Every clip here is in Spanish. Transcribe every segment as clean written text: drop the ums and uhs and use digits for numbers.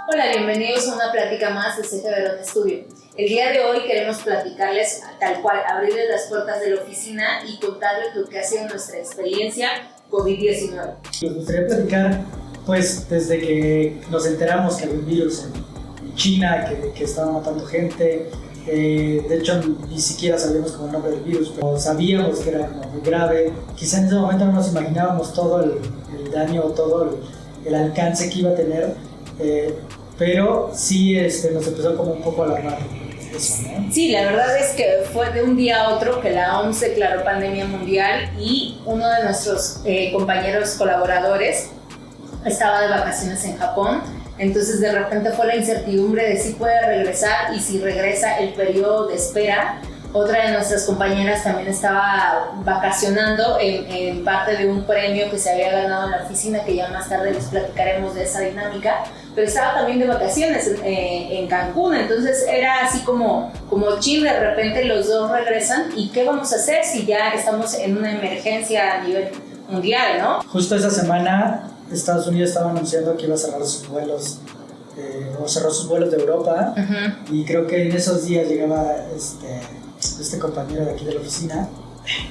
Hola, bienvenidos a una plática más de CG Verón Studio. El día de hoy queremos platicarles tal cual, abrirles las puertas de la oficina y contarles lo que ha sido nuestra experiencia COVID-19. Nos gustaría platicar, pues, desde que nos enteramos que había un virus en China, que estaba matando gente. De hecho, ni siquiera sabíamos como el nombre del virus, pero sabíamos que era como muy grave. Quizá en ese momento no nos imaginábamos todo el daño, todo el alcance que iba a tener. Pero sí nos empezó como un poco a alarmar eso, ¿no? Sí, la verdad es que fue de un día a otro que la OMS declaró pandemia mundial y uno de nuestros compañeros colaboradores estaba de vacaciones en Japón. Entonces de repente fue la incertidumbre de si puede regresar y si regresa el periodo de espera. Otra de nuestras compañeras también estaba vacacionando en parte de un premio que se había ganado en la oficina, que ya más tarde les platicaremos de esa dinámica, pero estaba también de vacaciones en Cancún. Entonces era así como chin, de repente los dos regresan y ¿qué vamos a hacer si ya estamos en una emergencia a nivel mundial, ¿no? Justo esa semana Estados Unidos estaba anunciando que iba a cerrar sus vuelos o cerró sus vuelos de Europa. Uh-huh. Y creo que en esos días llegaba este compañero de aquí de la oficina,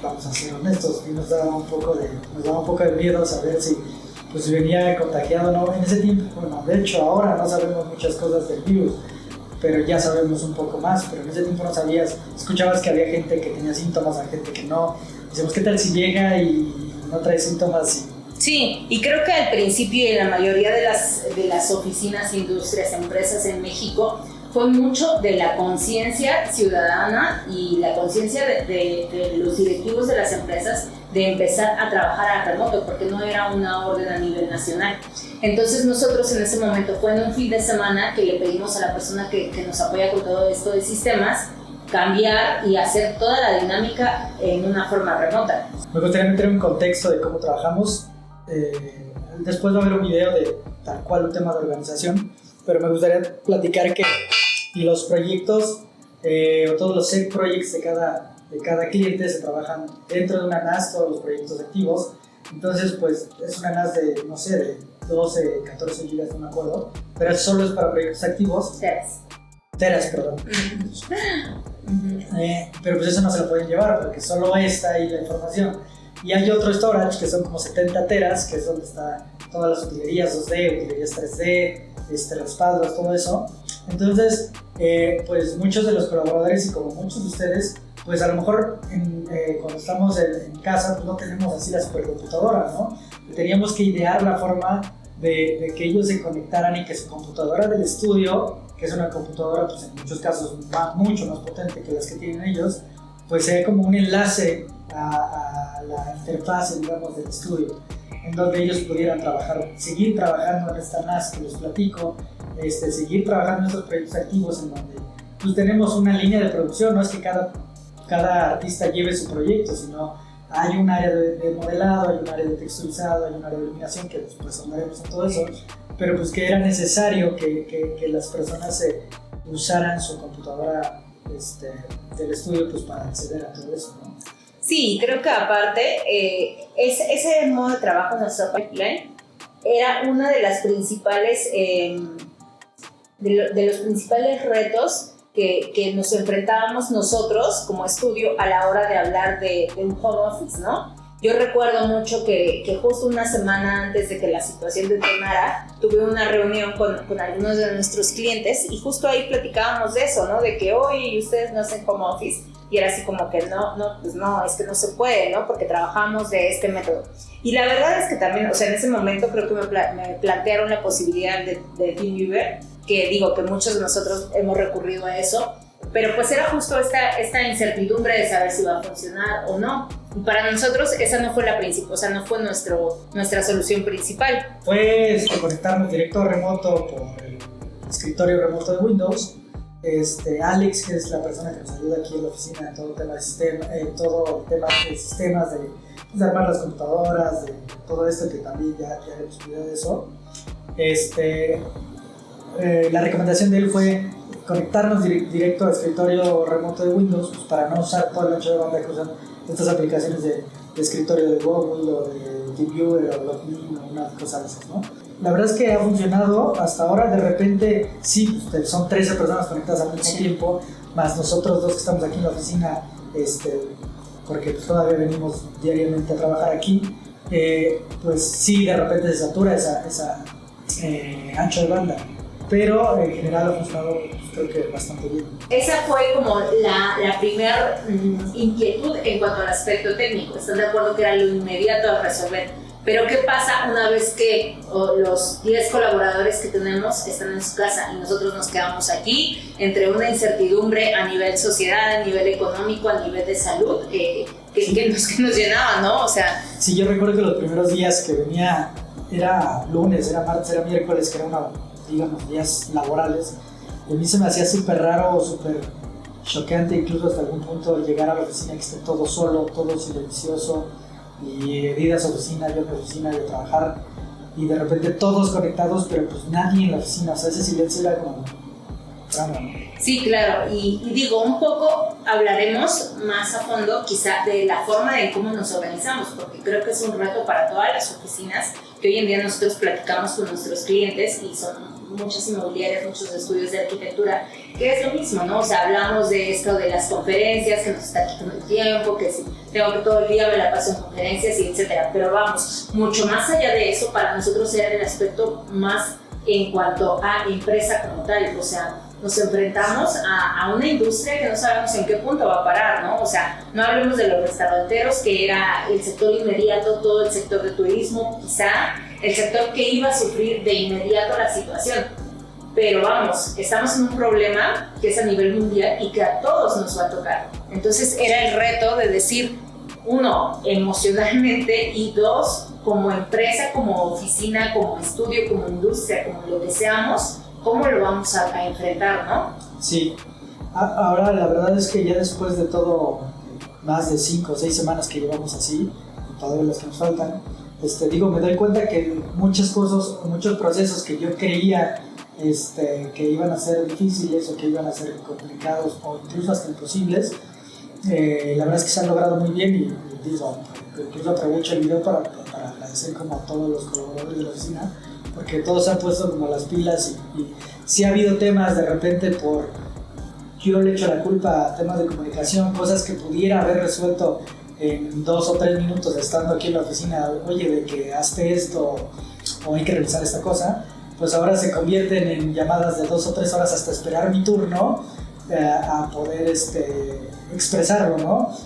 vamos a ser honestos, y nos daba un poco de miedo saber si venía contagiado o no. En ese tiempo, bueno, de hecho ahora no sabemos muchas cosas del virus, pero ya sabemos un poco más. Pero en ese tiempo no sabías, escuchabas que había gente que tenía síntomas, había gente que no. Decimos, ¿qué tal si llega y no trae síntomas? Sí, y creo que al principio y en la mayoría de las oficinas, industrias, empresas en México fue mucho de la conciencia ciudadana y la conciencia de los directivos de las empresas de empezar a trabajar a remoto, porque no era una orden a nivel nacional. Entonces nosotros en ese momento fue en un fin de semana que le pedimos a la persona que nos apoya con todo esto de sistemas cambiar y hacer toda la dinámica en una forma remota. Me gustaría meter un contexto de cómo trabajamos. Después va a haber un video de tal cual un tema de organización, pero me gustaría platicar que los proyectos o todos los set projects de cada cliente se trabajan dentro de una NAS, todos los proyectos activos. Entonces, pues es una NAS de, no sé, de 12, 14 gigas, no me acuerdo, pero eso solo es para proyectos activos. Teras, perdón. Pero pues eso no se lo pueden llevar porque solo está ahí la información. Y hay otro storage que son como 70 teras, que es donde está todas las utilerías 2D, utilerías 3D, respaldos, todo eso. Entonces, pues muchos de los colaboradores y como muchos de ustedes, pues a lo mejor cuando estamos en casa pues no tenemos así la supercomputadora, ¿no? Teníamos que idear la forma de que ellos se conectaran y que su computadora del estudio, que es una computadora pues en muchos casos mucho más potente que las que tienen ellos, pues sea como un enlace a la interfaz, digamos, del estudio, en donde ellos pudieran seguir trabajando en esta NAS que les platico, seguir trabajando en estos proyectos activos en donde pues tenemos una línea de producción. No es que cada artista lleve su proyecto, sino hay un área de modelado, hay un área de texturizado, hay un área de iluminación, que después hablaremos en todo eso, pero pues que era necesario que las personas usaran su computadora del estudio pues para acceder a todo eso, ¿no? Sí, creo que aparte ese modo de trabajo en nuestro pipeline era una de las principales de los principales retos que nos enfrentábamos nosotros como estudio a la hora de hablar de un home office, ¿no? Yo recuerdo mucho que justo una semana antes de que la situación detonara, tuve una reunión con algunos de nuestros clientes y justo ahí platicábamos de eso, ¿no? De que hoy ustedes no hacen home office. Y era así como que pues no, es que no se puede, ¿no? Porque trabajamos de este método. Y la verdad es que también, o sea, en ese momento creo que me plantearon la posibilidad de TeamViewer, que digo que muchos de nosotros hemos recurrido a eso, pero pues era justo esta incertidumbre de saber si va a funcionar o no. Y para nosotros esa no fue la principal, o sea, no fue nuestra solución principal. Fue conectarnos directo a remoto por el escritorio remoto de Windows. Alex, que es la persona que nos ayuda aquí en la oficina en todo tema de sistemas, de armar las computadoras, de todo esto, que también ya hemos cuidado de eso. La recomendación de él fue conectarnos directo al escritorio remoto de Windows, pues, para no usar todo el ancho de banda que usan estas aplicaciones de escritorio de Google o de TeamViewer o Logmein o una cosa de esas, ¿no? La verdad es que ha funcionado hasta ahora. De repente, sí, son 13 personas conectadas al mismo tiempo, más nosotros dos que estamos aquí en la oficina, porque pues, todavía venimos diariamente a trabajar aquí, pues sí, de repente se satura esa ancho de banda. Pero en general ha funcionado, pues, creo que bastante bien. Esa fue como la primera inquietud en cuanto al aspecto técnico. ¿Están de acuerdo que era lo inmediato a resolver? Pero ¿qué pasa una vez que los 10 colaboradores que tenemos están en su casa y nosotros nos quedamos aquí entre una incertidumbre a nivel sociedad, a nivel económico, a nivel de salud, que nos llenaba, ¿no? O sea... Sí, yo recuerdo que los primeros días que venía era lunes, era martes, era miércoles, que era digamos, días laborales, y a mí se me hacía súper raro, súper choqueante, incluso hasta algún punto llegar a la oficina que esté todo solo, todo silencioso, y ir a su oficina, yo a mi oficina, yo a trabajar, y de repente todos conectados, pero pues nadie en la oficina. O sea, ese silencio era como raro, ¿no? Sí, claro, y digo, un poco hablaremos más a fondo quizá de la forma en cómo nos organizamos, porque creo que es un reto para todas las oficinas, que hoy en día nosotros platicamos con nuestros clientes y son muchas inmobiliarias, muchos estudios de arquitectura, que es lo mismo, ¿no? O sea, hablamos de esto de las conferencias, que nos está quitando el tiempo, que si tengo que todo el día me la paso en conferencias y etcétera, pero vamos, mucho más allá de eso, para nosotros era el aspecto más en cuanto a empresa como tal. O sea, nos enfrentamos a una industria que no sabemos en qué punto va a parar, ¿no? O sea, no hablemos de los restauranteros, que era el sector inmediato, todo el sector de turismo, quizá el sector que iba a sufrir de inmediato la situación. Pero vamos, estamos en un problema que es a nivel mundial y que a todos nos va a tocar. Entonces era el reto de decir, uno, emocionalmente, y dos, como empresa, como oficina, como estudio, como industria, como lo que seamos, ¿cómo lo vamos a enfrentar, no? Sí. Ahora la verdad es que ya después de todo, más de 5 o 6 semanas que llevamos así, todavía las que nos faltan, me doy cuenta que muchas cosas, muchos procesos que yo creía que iban a ser difíciles o que iban a ser complicados o incluso hasta imposibles, la verdad es que se han logrado muy bien y digo, incluso aprovecho el video para agradecer como a todos los colaboradores de la oficina, porque todos se han puesto como las pilas y sí ha habido temas de repente yo le echo la culpa a temas de comunicación, cosas que pudiera haber resuelto en 2 o 3 minutos estando aquí en la oficina, oye, de que hazte esto o hay que revisar esta cosa, pues ahora se convierten en llamadas de 2 o 3 horas hasta esperar mi turno a poder expresarlo, ¿no?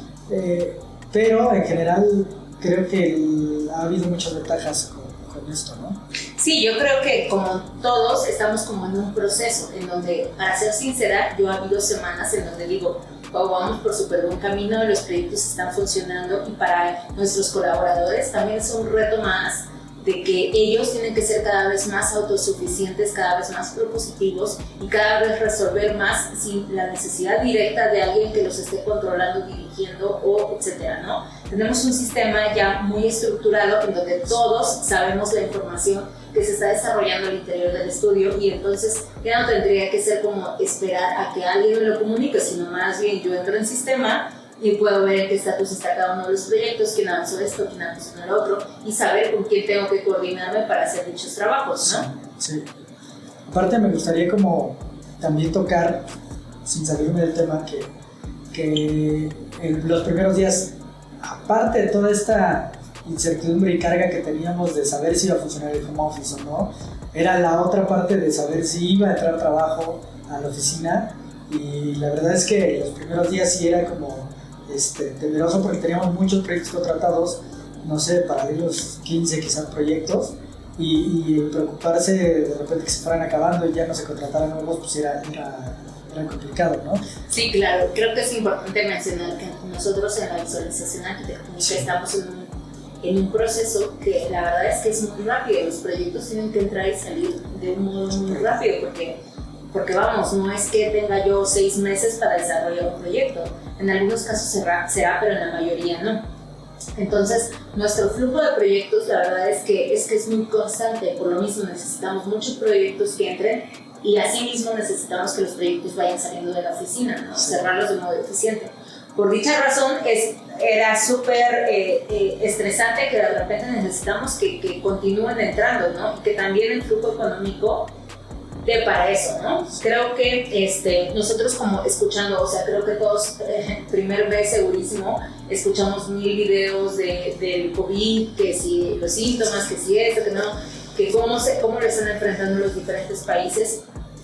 Pero en general creo que ha habido muchas ventajas con esto, ¿no? Sí, yo creo que como todos estamos como en un proceso en donde, para ser sincera, yo ha habido semanas en donde digo, wow, vamos por súper buen camino, los proyectos están funcionando y para nuestros colaboradores también es un reto más de que ellos tienen que ser cada vez más autosuficientes, cada vez más propositivos y cada vez resolver más sin la necesidad directa de alguien que los esté controlando, dirigiendo o etcétera, ¿no? Tenemos un sistema ya muy estructurado en donde todos sabemos la información que se está desarrollando al interior del estudio y entonces ya no tendría que ser como esperar a que alguien me lo comunique, sino más bien yo entro en sistema y puedo ver en qué estatus está cada uno de los proyectos, quién avanzó esto, quién avanzó en el otro y saber con quién tengo que coordinarme para hacer dichos trabajos, ¿no? Sí. Aparte me gustaría como también tocar, sin salirme del tema, que en los primeros días, aparte de toda esta incertidumbre y carga que teníamos de saber si iba a funcionar el home office o no, era la otra parte de saber si iba a entrar trabajo a la oficina, y la verdad es que los primeros días sí era como temeroso porque teníamos muchos proyectos contratados, no sé, paralelos 15 quizás proyectos, y preocuparse de repente que se fueran acabando y ya no se contrataran nuevos, pues era complicado, ¿no? Sí, claro, creo que es importante mencionar que nosotros en la visualización arquitectónica sí estamos en un proceso que la verdad es que es muy rápido, los proyectos tienen que entrar y salir de un modo muy rápido porque vamos, no es que tenga yo 6 meses para desarrollar un proyecto, en algunos casos será, pero en la mayoría no. Entonces, nuestro flujo de proyectos la verdad es que es muy constante, por lo mismo necesitamos muchos proyectos que entren y asimismo necesitamos que los proyectos vayan saliendo de la oficina, ¿no? Cerrarlos de modo eficiente. por dicha razón era súper estresante que de repente necesitamos que continúen entrando, ¿no? Y que también el flujo económico dé para eso, ¿no? Creo que nosotros como escuchando, o sea, creo que todos, primer vez segurísimo, escuchamos 1000 videos del COVID, que si los síntomas, que si esto, que no, que cómo lo están enfrentando los diferentes países.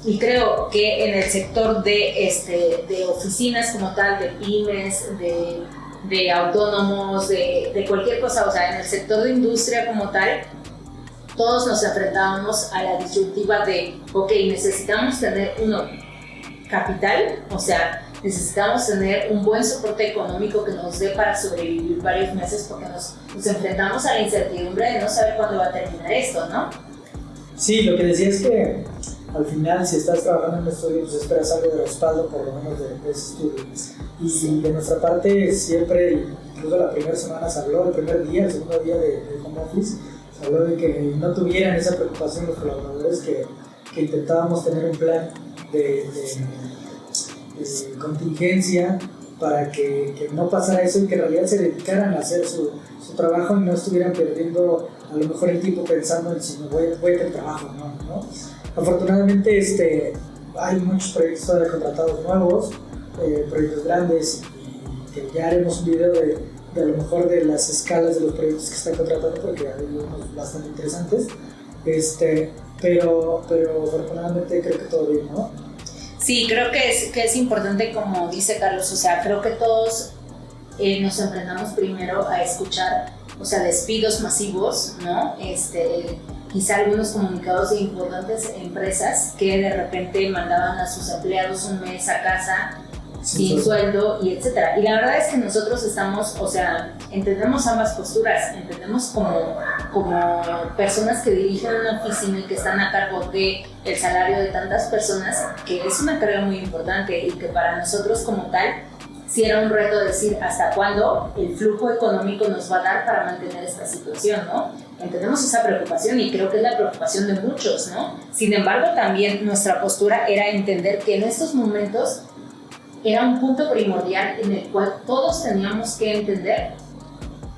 Y creo que en el sector de oficinas como tal, de pymes, de autónomos, de cualquier cosa, o sea, en el sector de industria como tal, todos nos enfrentábamos a la disyuntiva de, ok, necesitamos tener capital, o sea, necesitamos tener un buen soporte económico que nos dé para sobrevivir varios meses, porque nos enfrentamos a la incertidumbre de no saber cuándo va a terminar esto, ¿no? Sí, lo que decía es que al final, si estás trabajando en un estudio, pues esperas algo de respaldo, por lo menos de ese estudio. Y de nuestra parte, siempre, incluso la primera semana se habló, el primer día, el segundo día de home office, se habló de que no tuvieran esa preocupación los colaboradores, que intentábamos tener un plan de contingencia para que no pasara eso y que en realidad se dedicaran a hacer su trabajo y no estuvieran perdiendo a lo mejor el tiempo pensando en si me voy a tener trabajo, ¿no? Afortunadamente hay muchos proyectos todavía contratados nuevos, proyectos grandes, y que ya haremos un video de a lo mejor de las escalas de los proyectos que están contratando, porque hay unos bastante interesantes, pero afortunadamente creo que todo bien, ¿no? Sí, creo que es importante, como dice Carlos, o sea, creo que todos nos enfrentamos primero a escuchar, o sea, despidos masivos, ¿no? Quizá algunos comunicados de importantes empresas que de repente mandaban a sus empleados un mes a casa sin sueldo y etcétera. Y la verdad es que nosotros estamos, o sea, entendemos ambas posturas, entendemos como personas que dirigen una oficina y que están a cargo de el salario de tantas personas, que es una carga muy importante y que para nosotros como tal sí era un reto decir hasta cuándo el flujo económico nos va a dar para mantener esta situación, ¿no? Entendemos esa preocupación y creo que es la preocupación de muchos, ¿no? Sin embargo, también nuestra postura era entender que en estos momentos era un punto primordial en el cual todos teníamos que entender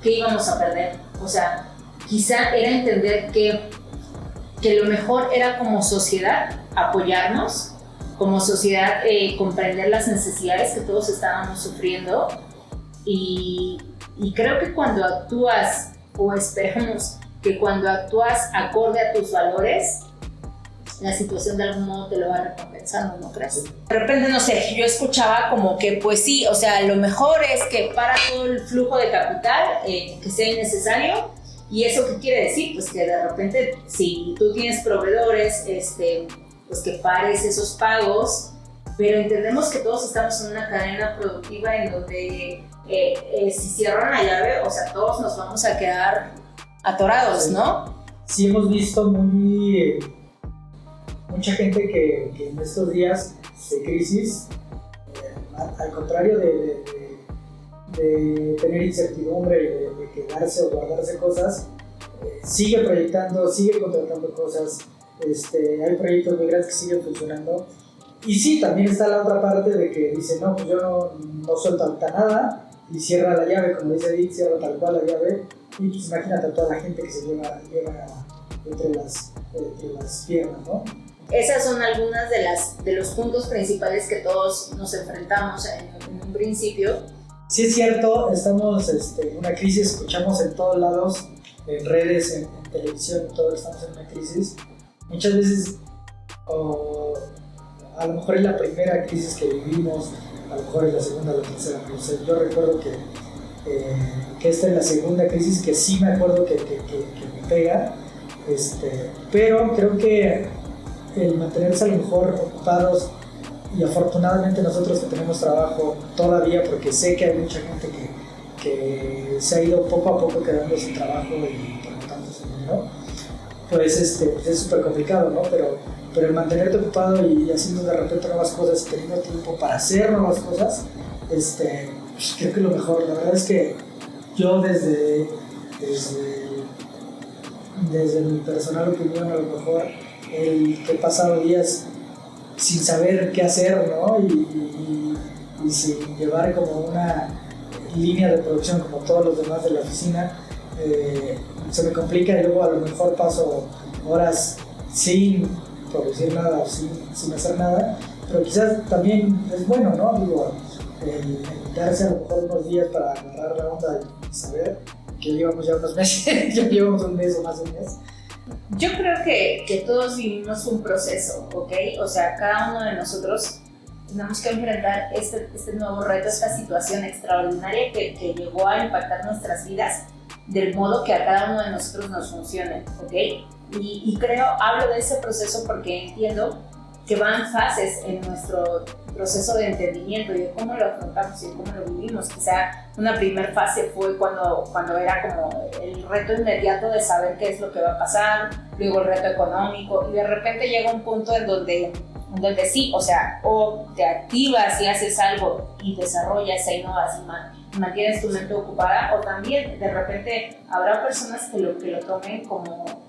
que íbamos a perder. O sea, quizá era entender que lo mejor era como sociedad apoyarnos, como sociedad comprender las necesidades que todos estábamos sufriendo y creo que cuando actúas, o esperamos que cuando actúas acorde a tus valores, la situación de algún modo te lo va recompensando, ¿no crees? De repente, no sé, yo escuchaba como que pues sí, o sea, lo mejor es que para todo el flujo de capital que sea innecesario. ¿Y eso qué quiere decir? Pues que de repente, si tú tienes proveedores, pues que pares esos pagos, pero entendemos que todos estamos en una cadena productiva en donde si cierran la llave, o sea, todos nos vamos a quedar atorados, ¿no? Sí, hemos visto mucha gente que en estos días de crisis, al contrario de tener incertidumbre y de quedarse o guardarse cosas, sigue proyectando, sigue contratando cosas, hay proyectos muy grandes que siguen funcionando. Y sí, también está la otra parte de que dice, no, pues yo no suelto ahorita nada, y cierra la llave, como dice Edith, cierra tal cual la llave, y pues imagínate a toda la gente que se lleva entre las piernas, ¿no? Esas son algunas de los puntos principales que todos nos enfrentamos en un principio. Sí es cierto, estamos en una crisis, escuchamos en todos lados, en redes, en televisión, en todo, estamos en una crisis. Muchas veces, a lo mejor es la primera crisis que vivimos, a lo mejor es la segunda o la tercera, no sé. Yo recuerdo que esta es la segunda crisis que sí me acuerdo que me pega, pero creo que el mantenerse a lo mejor ocupados, y afortunadamente nosotros que tenemos trabajo todavía, porque sé que hay mucha gente que se ha ido poco a poco quedando sin trabajo y por lo tanto sin dinero, pues es súper complicado, ¿no? Pero el mantenerte ocupado y haciendo de repente nuevas cosas y teniendo tiempo para hacer nuevas cosas, pues creo que lo mejor. La verdad es que yo desde mi personal opinión, a lo mejor el que he pasado días sin saber qué hacer, ¿no? y sin llevar como una línea de producción como todos los demás de la oficina, se me complica y luego a lo mejor paso horas sin producir nada, sin hacer nada, pero quizás también es bueno, ¿no? Digo, el darse a lo mejor unos días para agarrar la onda y saber que llevamos ya unos meses, ya llevamos un mes o más de un mes. Yo creo que todos vivimos un proceso, ¿ok? O sea, cada uno de nosotros tenemos que enfrentar este nuevo reto, esta situación extraordinaria que llegó a impactar nuestras vidas del modo que a cada uno de nosotros nos funcione, ¿ok? Y creo, hablo de ese proceso porque entiendo que van fases en nuestro proceso de entendimiento y de cómo lo afrontamos y de cómo lo vivimos. Quizá una primera fase fue cuando era como el reto inmediato de saber qué es lo que va a pasar, luego el reto económico, y de repente llega un punto en donde sí, o sea, o te activas y haces algo y desarrollas e innovas y mantienes tu mente ocupada, o también de repente habrá personas que lo tomen como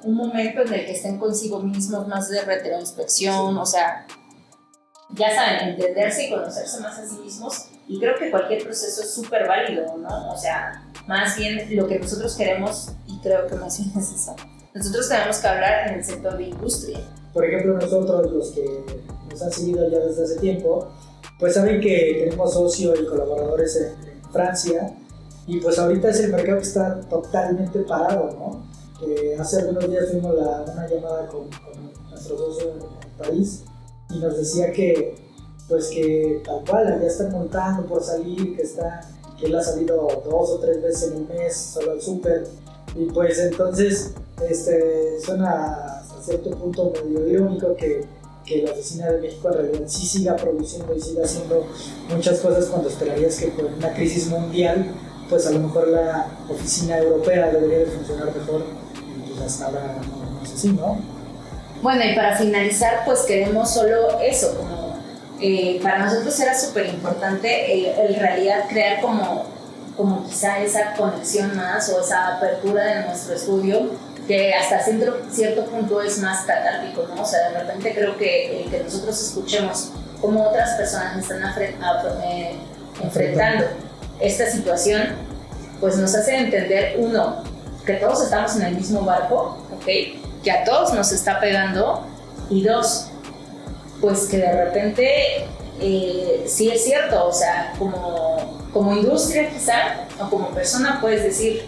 un momento en el que estén consigo mismos, más de retroinspección, sí. O sea, ya saben, entenderse y conocerse más a sí mismos, y creo que cualquier proceso es súper válido, ¿no? O sea, más bien lo que nosotros queremos, y creo que más bien es eso, nosotros tenemos que hablar en el sector de industria. Por ejemplo, nosotros, los que nos han seguido ya desde hace tiempo, pues saben que tenemos socios y colaboradores en Francia, y pues ahorita es el mercado que está totalmente parado, ¿no? Hace algunos días tuvimos una llamada con nuestro socio en París y nos decía que tal cual, ya están montando por salir, que él ha salido 2 o 3 veces en un mes solo al súper, y pues entonces suena hasta cierto punto medio irónico que la oficina de México en realidad sí siga produciendo y siga haciendo muchas cosas cuando esperarías que por una crisis mundial pues a lo mejor la oficina europea debería de funcionar mejor, y pues hasta ahora no es así, ¿no? Bueno, y para finalizar, pues queremos solo eso, como para nosotros era súper importante en realidad crear como quizá esa conexión más o esa apertura de nuestro estudio, que hasta cierto punto es más catártico, ¿no? O sea, de repente creo que nosotros escuchemos cómo otras personas están enfrentando esta situación, pues nos hace entender, uno, que todos estamos en el mismo barco, ¿ok? Que a todos nos está pegando, y dos, pues que de repente sí es cierto, o sea, como industria quizá, o como persona puedes decir,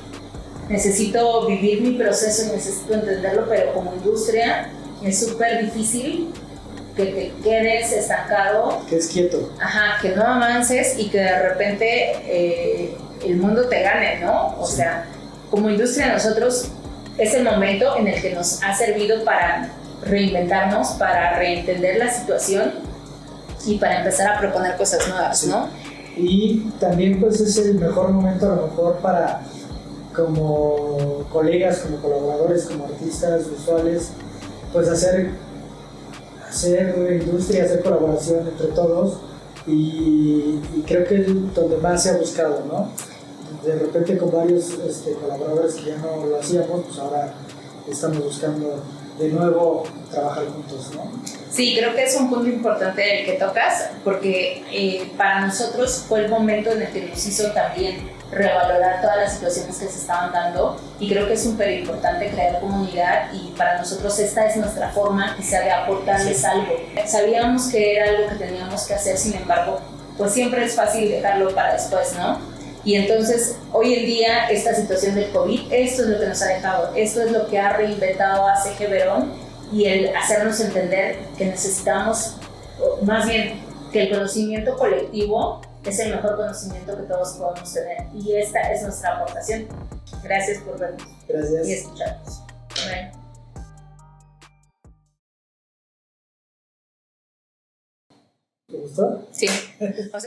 necesito vivir mi proceso y necesito entenderlo, pero como industria es súper difícil que te quedes estancado, que es quieto, que no avances y que de repente el mundo te gane, ¿no? O sea, como industria nosotros es el momento en el que nos ha servido para reinventarnos, para reentender la situación y para empezar a proponer cosas nuevas, sí. ¿no? Y también pues es el mejor momento a lo mejor para, como colegas, como colaboradores, como artistas visuales, pues hacer industria, hacer colaboración entre todos, y creo que es donde más se ha buscado, ¿no? De repente con varios colaboradores que ya no lo hacíamos, pues ahora estamos buscando de nuevo trabajar juntos, ¿no? Sí, creo que es un punto importante el que tocas, porque para nosotros fue el momento en el que nos hizo también revalorar todas las situaciones que se estaban dando, y creo que es súper importante crear comunidad, y para nosotros esta es nuestra forma quizá de aportarles algo. Sabíamos que era algo que teníamos que hacer, sin embargo, pues siempre es fácil dejarlo para después, ¿no? Y entonces, hoy en día, esta situación del COVID, esto es lo que nos ha dejado, esto es lo que ha reinventado a C.G. Verón, y el hacernos entender que necesitamos, más bien, que el conocimiento colectivo es el mejor conocimiento que todos podemos tener, y esta es nuestra aportación. Gracias por vernos. Gracias. Y escucharnos. Bueno. ¿Te gustó? Sí. O sea,